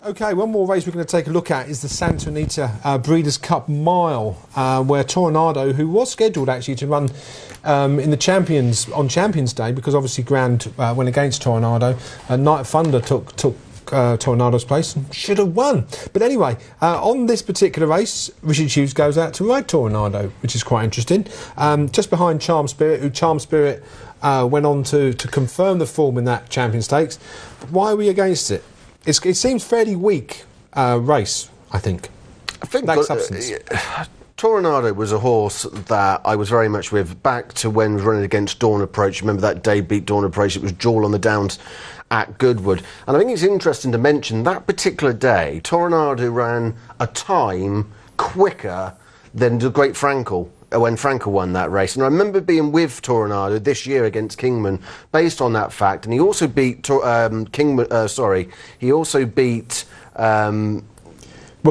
OK, one more race we're going to take a look at is the Santa Anita Breeders' Cup Mile, where Toronado, who was scheduled actually to run in the on Champions Day, because obviously Grand went against Toronado, Night of Thunder took Tornado's place and should have won. But anyway, on this particular race, Richard Hughes goes out to ride Toronado, which is quite interesting. Just behind Charm Spirit, who Charm Spirit went on to confirm the form in that Champion Stakes. But why are we against it? It seems fairly weak race, I think. Lack substance. Toronado was a horse that I was very much with back to when we were running against Dawn Approach. Remember that day beat Dawn Approach? It was Jewel on the Downs at Goodwood. And I think it's interesting to mention that particular day, Toronado ran a time quicker than the Great Frankel when Frankel won that race. And I remember being with Toronado this year against Kingman based on that fact. And he also beat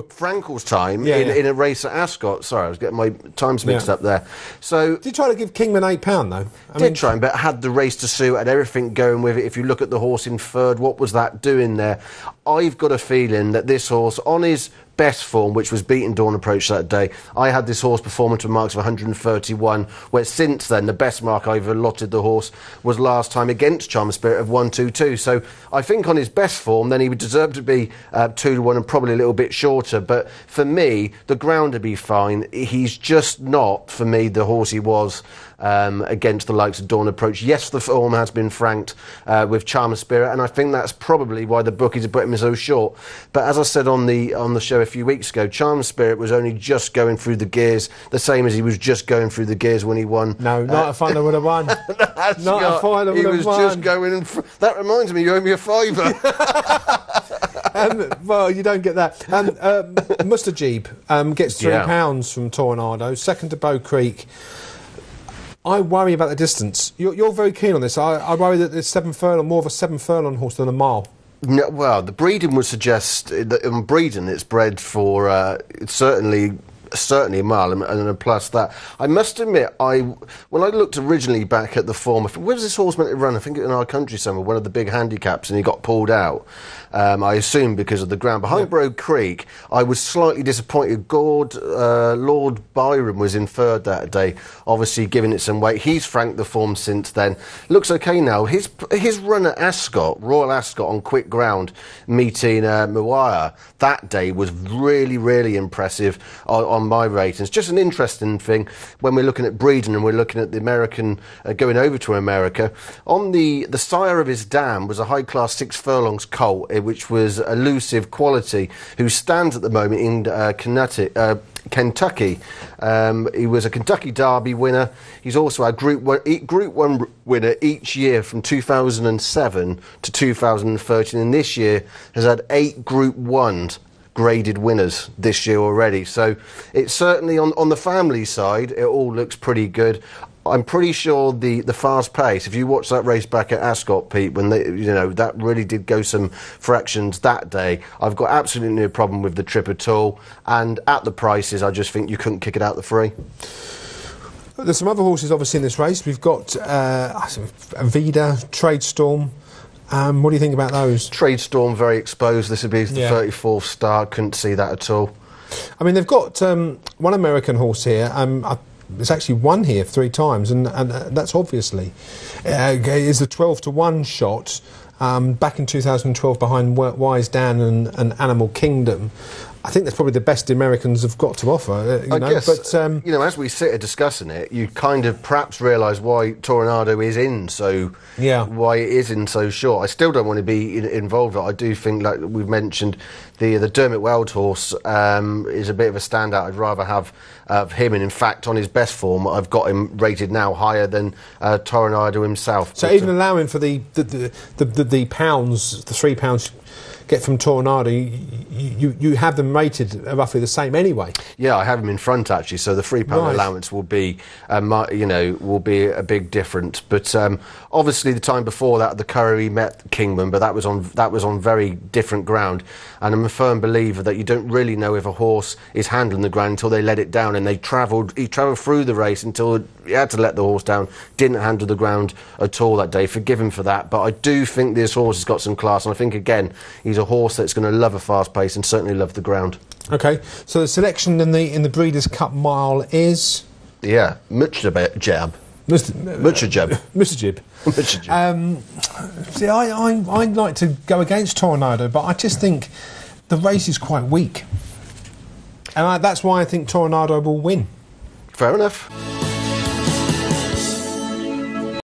Frankel's time in a race at Ascot. Sorry, I was getting my times mixed up there. So did you try to give Kingman £8 though? I did try, but had the race to suit, had everything going with it. If you look at the horse in third, what was that doing there? I've got a feeling that this horse, on his best form, which was beating Dawn Approach that day, I had this horse performing to marks of 131, where since then the best mark I've allotted the horse was last time against Charm Spirit of 122. So I think on his best form, then he would deserve to be 2-1 and probably a little bit shorter. But for me, the ground would be fine. He's just not, for me, the horse he was against the likes of Dawn Approach. Yes, the form has been franked with Charm Spirit, and I think that's probably why the bookies have put him so short. But as I said on the show a few weeks ago, Charm Spirit was only just going through the gears, the same as he was just going through the gears when he won. No, Night of Thunder would have won. Night of Thunder would have won. He was just going in. That reminds me, you owe me a fiver. Well, you don't get that. Mustajib gets £3 from Toronado, second to Bow Creek. I worry about the distance. You're very keen on this. I worry that it's 7 furlong, more of a 7 furlong horse than a mile. No, well, the breeding would suggest that in breeding it's bred for certainly a mile and a plus that. I must admit, when I looked originally back at the form, where was this horse meant to run? I think in our country somewhere, one of the big handicaps, and he got pulled out. I assume because of the ground. Behind Bow Creek, I was slightly disappointed. Lord Byron was in third that day, obviously giving it some weight. He's franked the form since then. Looks okay now. His run at Ascot, Royal Ascot, on quick ground, meeting Mawaya, that day was really, really impressive on my ratings. Just an interesting thing when we're looking at breeding and we're looking at the American going over to America. On the sire of his dam was a high-class 6 furlongs colt, which was Elusive Quality, who stands at the moment in Kentucky. He was a Kentucky Derby winner. He's also a Group 1 winner each year from 2007 to 2013, and this year has had 8 Group 1s graded winners this year already. So it's certainly on the family side, it all looks pretty good. I'm pretty sure the fast pace, if you watch that race back at Ascot, Pete, when that really did go some fractions that day, I've got absolutely no problem with the trip at all. And at the prices, I just think you couldn't kick it out the free. There's some other horses obviously in this race. We've got Vida, Tradestorm. What do you think about those? Tradestorm, very exposed. This would be the 34th start. Couldn't see that at all. I mean, they've got one American horse here. It's actually won here 3 times, and that's obviously is the 12-1 shot back in 2012 behind Wise Dan and Animal Kingdom. I think that's probably the best the Americans have got to offer. I guess, but as we sit here discussing it, you kind of perhaps realise why Toronado is in why it is in so short. I still don't want to be involved. I do think, like we've mentioned, the Dermot Weld horse is a bit of a standout. I'd rather have him, and in fact, on his best form, I've got him rated now higher than Toronado himself. So even allowing for the pounds, the £3 get from Toronado, you have them rated roughly the same anyway. Yeah, I have them in front actually, so the £3 allowance will be, will be a big difference. But obviously, the time before that, the Curry met Kingman, but that was on very different ground. And I'm a firm believer that you don't really know if a horse is handling the ground until they let it down, and he travelled through the race until he had to let the horse down, didn't handle the ground at all that day. Forgive him for that, but I do think this horse has got some class, and I think, again, he's a horse that's going to love a fast pace and certainly love the ground. Okay, so the selection in the Breeders' Cup Mile is? Yeah, Mr. Jab. Mr. Jib. See, I'd like to go against Tornado, but I just think the race is quite weak. And that's why I think Tornado will win. Fair enough.